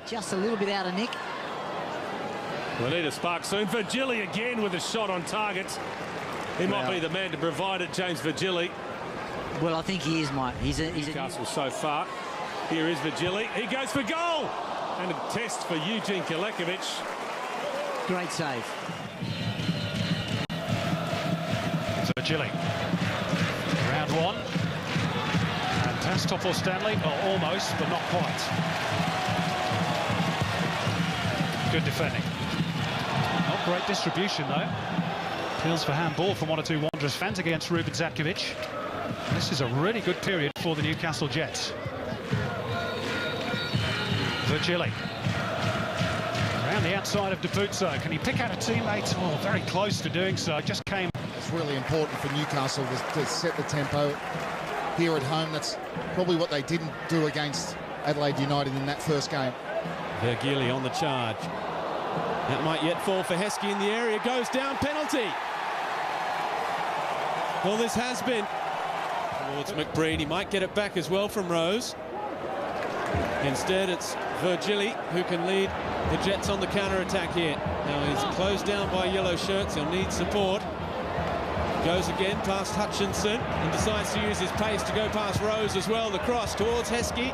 Just a little bit out of nick. We'll need a spark soon. Virgili again with a shot on target. He might be the man to provide it, James Virgili. Well, I think he is, Mike. He's a Newcastle so far. Here is Virgili. He goes for goal. And a test for Eugene Kalekovic. Great save. Virgili. Round one. And Tastop or Stanley, well, almost, but not quite. Good defending. Not great distribution, though. Appeals for handball from one or two Wanderers fans against Ruben Zatkovic. This is a really good period for the Newcastle Jets. Virgili. Around the outside of Deputso. Can he pick out a teammate? Oh, very close to doing so. Just came. It's really important for Newcastle to set the tempo here at home. That's probably what they didn't do against Adelaide United in that first game. Virgili on the charge. That might yet fall for Heskey in the area. Goes down, penalty. Well, this has been towards McBreen. He might get it back as well from Rose. Instead, it's Virgili who can lead the Jets on the counter-attack here. Now he's closed down by yellow shirts. He'll need support. Goes again past Hutchinson and decides to use his pace to go past Rose as well. The cross towards Heskey.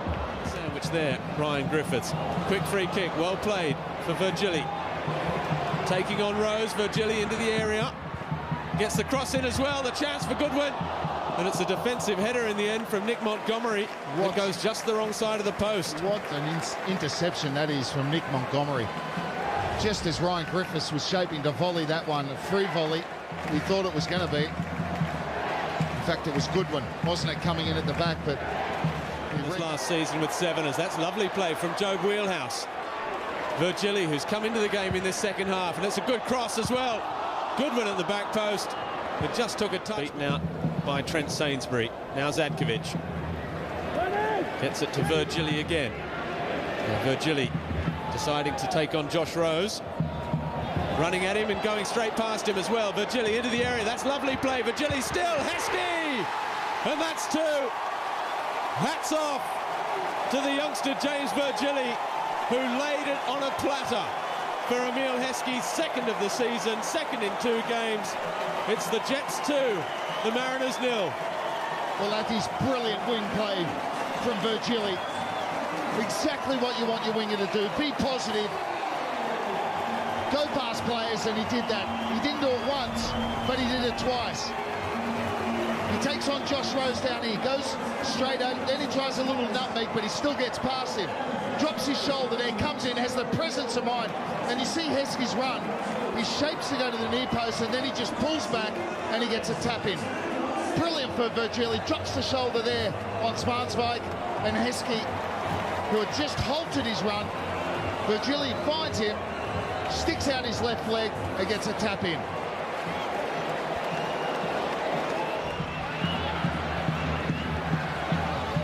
Sandwich there, Ryan Griffiths. Quick free kick, well played for Virgili. Taking on Rose, Virgili into the area. Gets the cross in as well, the chance for Goodwin. And it's a defensive header in the end from Nick Montgomery. It goes just the wrong side of the post. What an interception that is from Nick Montgomery. Just as Ryan Griffiths was shaping to volley that one, a free volley, we thought it was going to be. In fact, it was Goodwin, wasn't it, coming in at the back, but... Last season with Severners. That's lovely play from Joe Wheelhouse. Virgili, who's come into the game in this second half, and it's a good cross as well. Goodwin at the back post. It just took a touch. Beaten out by Trent Sainsbury. Now Zatkovic. Gets it to Virgili again. Now Virgili deciding to take on Josh Rose. Running at him and going straight past him as well. Virgili into the area. That's lovely play. Virgili still. Heskey! And that's two. Hats off to the youngster James Virgili, who laid it on a platter for Emile Heskey's second of the season, second in 2 games. It's the Jets 2, the Mariners 0. Well, that is brilliant wing play from Virgili. Exactly what you want your winger to do. Be positive. Go past players, and he did that. He didn't do it once, but he did it twice. He takes on Josh Rose down here, goes straight out, then he tries a little nutmeg, but he still gets past him. Drops his shoulder there, comes in, has the presence of mind, and you see Heskey's run. He shapes to go to the near post, and then he just pulls back, and he gets a tap in. Brilliant for Virgili, drops the shoulder there on Smartsvike, and Heskey, who had just halted his run, Virgili finds him, sticks out his left leg, and gets a tap in.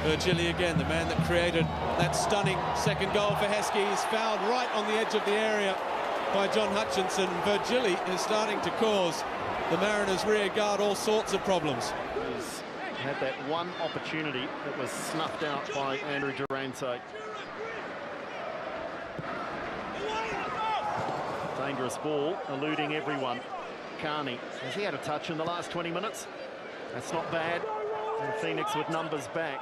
Virgili again, the man that created that stunning second goal for Heskey, is fouled right on the edge of the area by John Hutchinson. Virgili is starting to cause the Mariners' rear guard all sorts of problems. Had that one opportunity that was snuffed out by Andrew Durante. Dangerous ball, eluding everyone. Carney, has he had a touch in the last 20 minutes? That's not bad. And Phoenix with numbers back.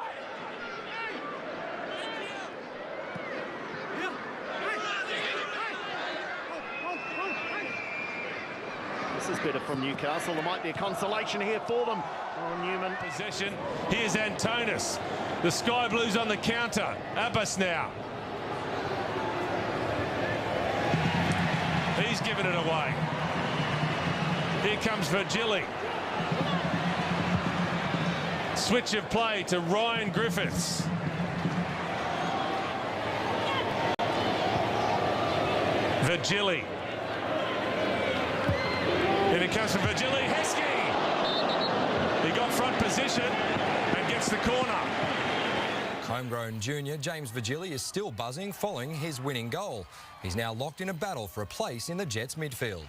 This is better from Newcastle. There might be a consolation here for them. Oh, Newman. Possession. Here's Antonis. The Sky Blues on the counter. Abbas now. He's given it away. Here comes Virgili. Switch of play to Ryan Griffiths. Virgili. Here it comes from Virgili. Heskey. He got front position and gets the corner. Homegrown junior James Virgili is still buzzing following his winning goal. He's now locked in a battle for a place in the Jets midfield.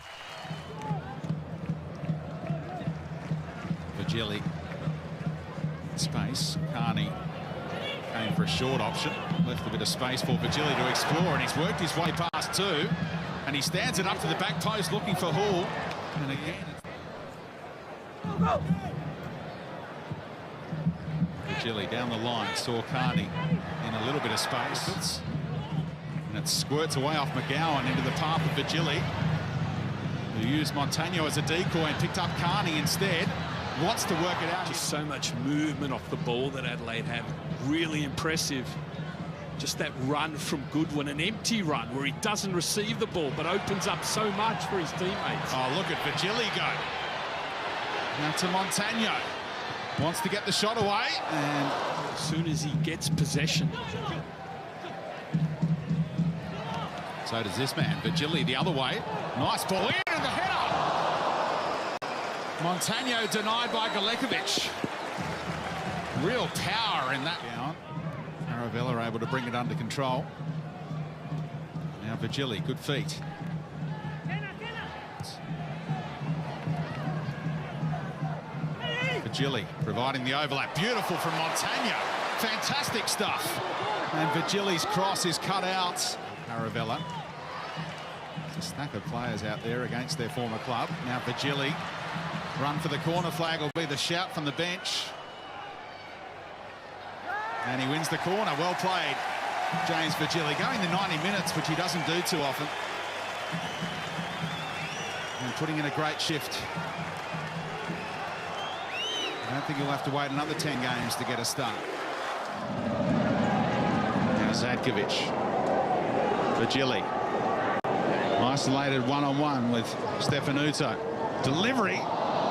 Virgili. Space. Carney Came for a short option, left a bit of space for Virgili to explore, and he's worked his way past two, and he stands it up to the back post looking for Hall. And again, Virgili down the line, saw Carney in a little bit of space, and it squirts away off McGowan into the path of Virgili, who used Montano as a decoy and picked up Carney instead. Wants to work it out. Just so much movement off the ball that Adelaide have. Really impressive. Just that run from Goodwin, an empty run where he doesn't receive the ball but opens up so much for his teammates. Oh, look at Virgili go. Now to Montano. Wants to get the shot away. And as soon as he gets possession. So does this man. Virgili the other way. Nice ball in, and the header. Montano denied by Galekovic. Real power in that. Down. Caravella able to bring it under control. Now Virgili, good feet. Virgili providing the overlap. Beautiful from Montano. Fantastic stuff. And Virgili's cross is cut out. Caravella. A stack of players out there against their former club. Now Virgili. Run for the corner flag will be the shout from the bench. And he wins the corner. Well played, James Virgili. Going the 90 minutes, which he doesn't do too often. And putting in a great shift. I don't think he'll have to wait another 10 games to get a start. Now Zadkovic. Virgili. Isolated one-on-one with Stefanuto. Delivery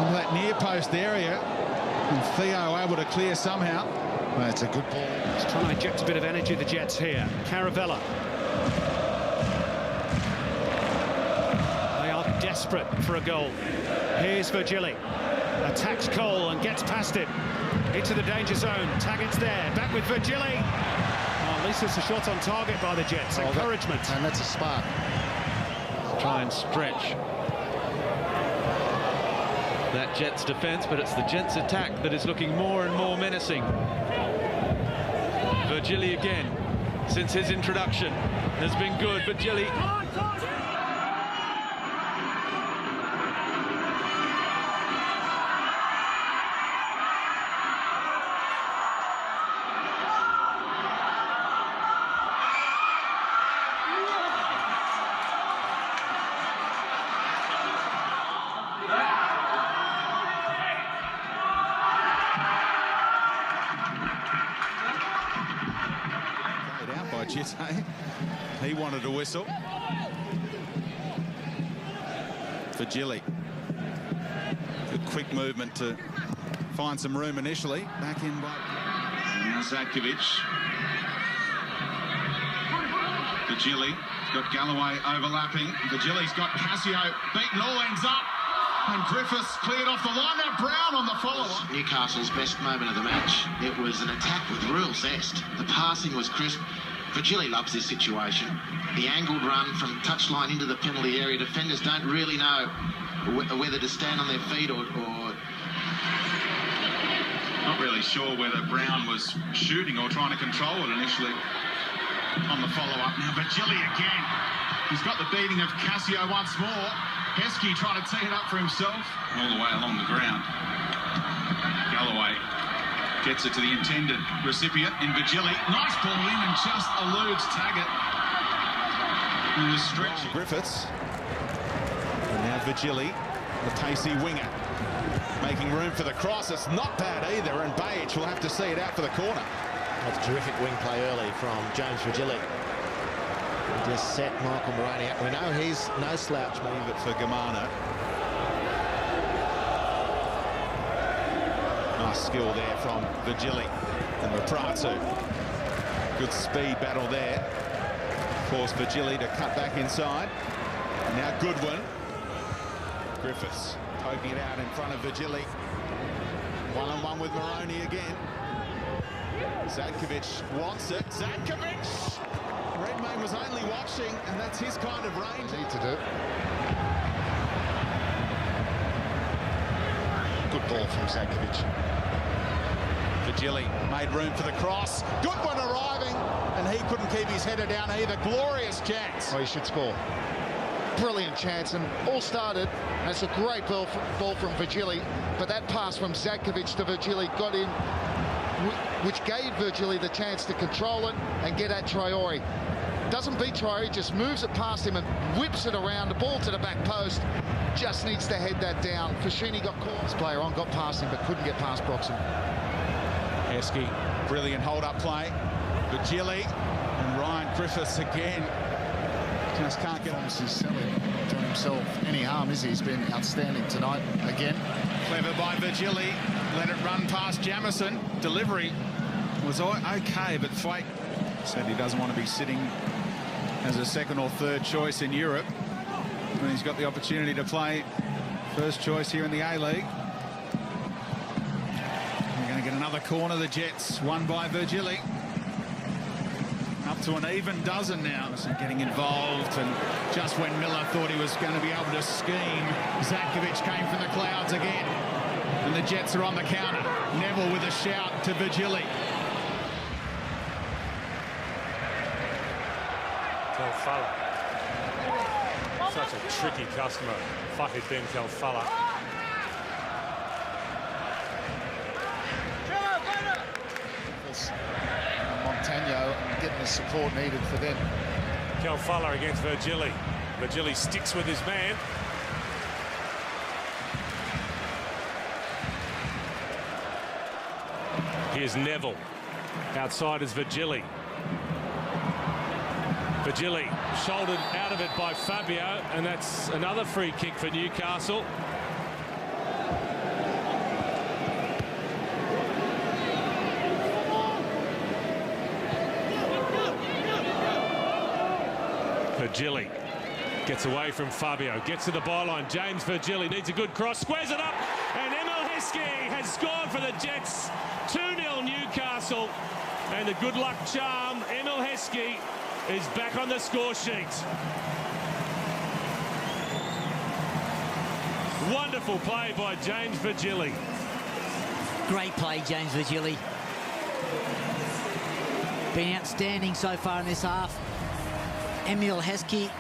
into that near post area, and Theo able to clear somehow. Well, it's a good ball. He's trying to inject a bit of energy, the Jets here. Caravella. They are desperate for a goal. Here's Virgili. Attacks Cole and gets past it. Into the danger zone. Taggart's there. Back with Virgili. Oh, at least it's a shot on target by the Jets. Encouragement. And that's a spark. Try and stretch that Jets defence, but it's the Jets attack that is looking more and more menacing. Virgili again, since his introduction, has been good. Virgili. He wanted a whistle. Virgili. Good quick movement to find some room initially. Back in by now Zadkovic. Virgili. He's got Galloway overlapping. Virgili's got Cassio beaten all ends up. And Griffiths cleared off the line. Now Brown on the follow-up. Newcastle's best moment of the match. It was an attack with real zest. The passing was crisp. Virgili loves this situation. The angled run from touchline into the penalty area. Defenders don't really know whether to stand on their feet or... Not really sure whether Brown was shooting or trying to control it initially on the follow-up. Now Virgili again. He's got the beating of Cassio once more. Heskey trying to tee it up for himself. All the way along the ground. Galloway gets it to the intended recipient in Virgili. Nice ball in and just eludes Taggart. He was stretching. Griffiths. And now Virgili, the pacey winger, making room for the cross. It's not bad either, and Bajic will have to see it out for the corner. That's terrific wing play early from James Virgili. He just set Michael Moroney up. We know he's no slouch. Leave it for Gamano. Nice skill there from Virgili and Rapratu. Good speed battle there. Forced Virgili to cut back inside. Now Goodwin. Griffiths poking it out in front of Virgili. One-on-one with Moroney again. Zadkovic wants it. Zadkovic! Redmayne was only watching, and that's his kind of range. Need to do. Good ball from Zadkovic. Virgili made room for the cross. Good one arriving, and he couldn't keep his header down either. Glorious chance. Well, he should score. Brilliant chance, and all started. That's a great ball from Virgili, but that pass from Zatkovic to Virgili got in, which gave Virgili the chance to control it and get at Traore. Doesn't beat Traore, just moves it past him and whips it around. The ball to the back post. Just needs to head that down. Fashini got caught. This player on, got past him, but couldn't get past Broxham. Heskey, brilliant hold-up play. Virgili and Ryan Griffiths again. Just can't get on. He's selling to himself any harm, is he? He's been outstanding tonight again. Clever by Virgili. Let it run past Jamison. Delivery was okay, but Thwaite said he doesn't want to be sitting as a second or third choice in Europe when he's got the opportunity to play first choice here in the A-League. We're going to get another corner, the Jets, won by Virgili. Up to an even dozen now. So getting involved, and just when Miller thought he was going to be able to scheme, Zatkovic came from the clouds again. And the Jets are on the counter. Neville with a shout to Virgili. Kelfala. Such a tricky customer. Fahid Ben Kelfala. Montagno getting the support needed for them. Kelfala against Virgili. Virgili sticks with his man. Here's Neville. Outside is Virgili. Virgili shouldered out of it by Fabio, and that's another free kick for Newcastle. Virgili gets away from Fabio, gets to the byline. James Virgili needs a good cross, squares it up, and Emil Heskey has scored for the Jets. 2-0 Newcastle, and the good luck charm, Emil Heskey, is back on the score sheet. Wonderful play by James Virgili. Great play, James Virgili. Been outstanding so far in this half. Emil Heskey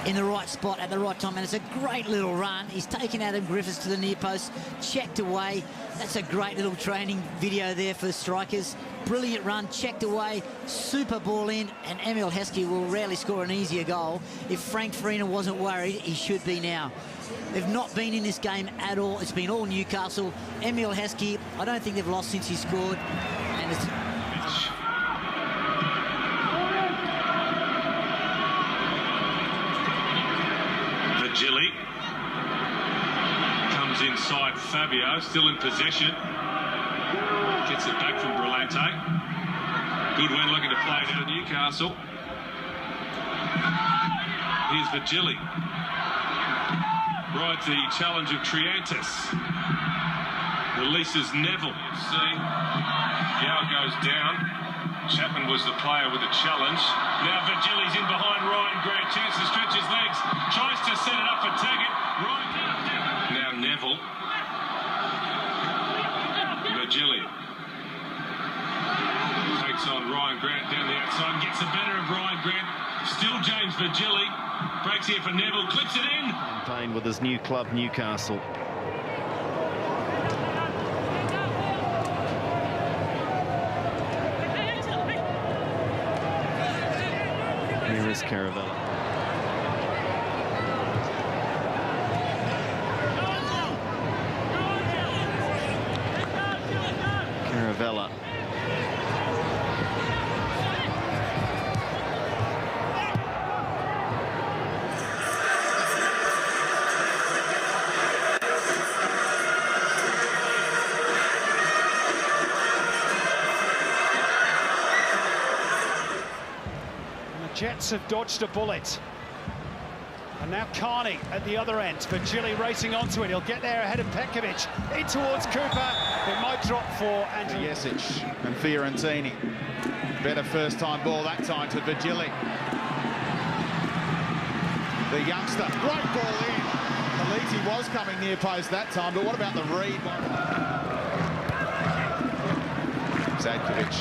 in the right spot at the right time, and it's a great little run. He's taken Adam Griffiths to the near post, checked away. That's a great little training video there for strikers. Brilliant run, checked away, super ball in, and Emil Heskey will rarely score an easier goal. If Frank Farina wasn't worried, he should be now. They've not been in this game at all. It's been all Newcastle. Emil Heskey, I don't think they've lost since he scored. And it's... Virgili comes inside Fabio, still in possession. Gets it back from Brillante. Goodwin looking to play it out of Newcastle. Here's Virgili. Right, the challenge of Triantis. Releases Neville. See, Yao goes down. Chapman was the player with the challenge. Now Virgili's in behind Ryan Grant. Chance to stretch his legs. Tries to set it up for Taggart. Now Neville. Virgili takes on Ryan Grant down the outside. Gets the better of Ryan Grant. Still James Virgili. Breaks here for Neville. Clips it in. Payne with his new club, Newcastle. Here is Caravella. Caravella. Jets have dodged a bullet. And now Carney at the other end. Virgili racing onto it. He'll get there ahead of Petkovic. In towards Cooper. It might drop for Andrew. Jesic and Fiorentini. Better first-time ball that time to Virgili. The youngster. Great ball in. Aliti was coming near post that time, but what about the read? Zadkovic.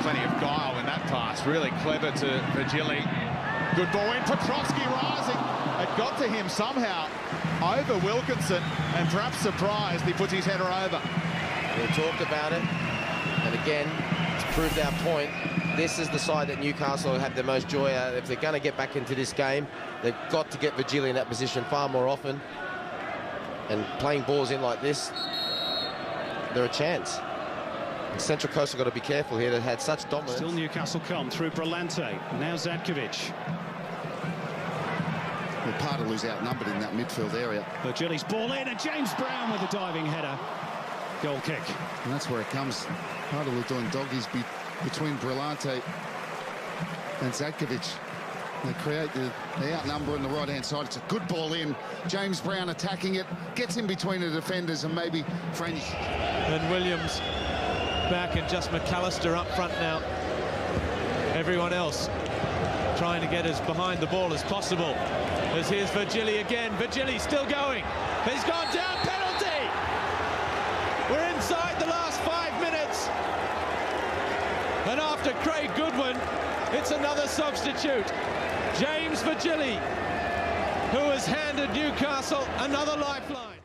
Plenty of guile in that pass. Really clever to Virgili. Good ball in. Petrovsky rising. It got to him somehow over Wilkinson, and perhaps surprised he puts his header over. We talked about it, and again, to prove our point, this is the side that Newcastle have the most joy out. If they're going to get back into this game, they've got to get Virgili in that position far more often. And playing balls in like this, they're a chance. And Central Coast have got to be careful here. They've had such dominance. Still Newcastle come through Brillante. Now Zadkovic. Well, Pardelou's outnumbered in that midfield area. Virgili's ball in, and James Brown with a diving header. Goal kick. And that's where it comes. Pardelou doing doggies between Brillante and Zadkovic. They create the outnumber on the right-hand side. It's a good ball in. James Brown attacking it, gets in between the defenders, and maybe French. And Williams back, and just McAllister up front now. Everyone else trying to get as behind the ball as possible. As here's Virgili again. Virgili still going. He's gone down. Penalty! We're inside the last 5 minutes. And after Craig Goodwin, it's another substitute. James Virgili, who has handed Newcastle another lifeline.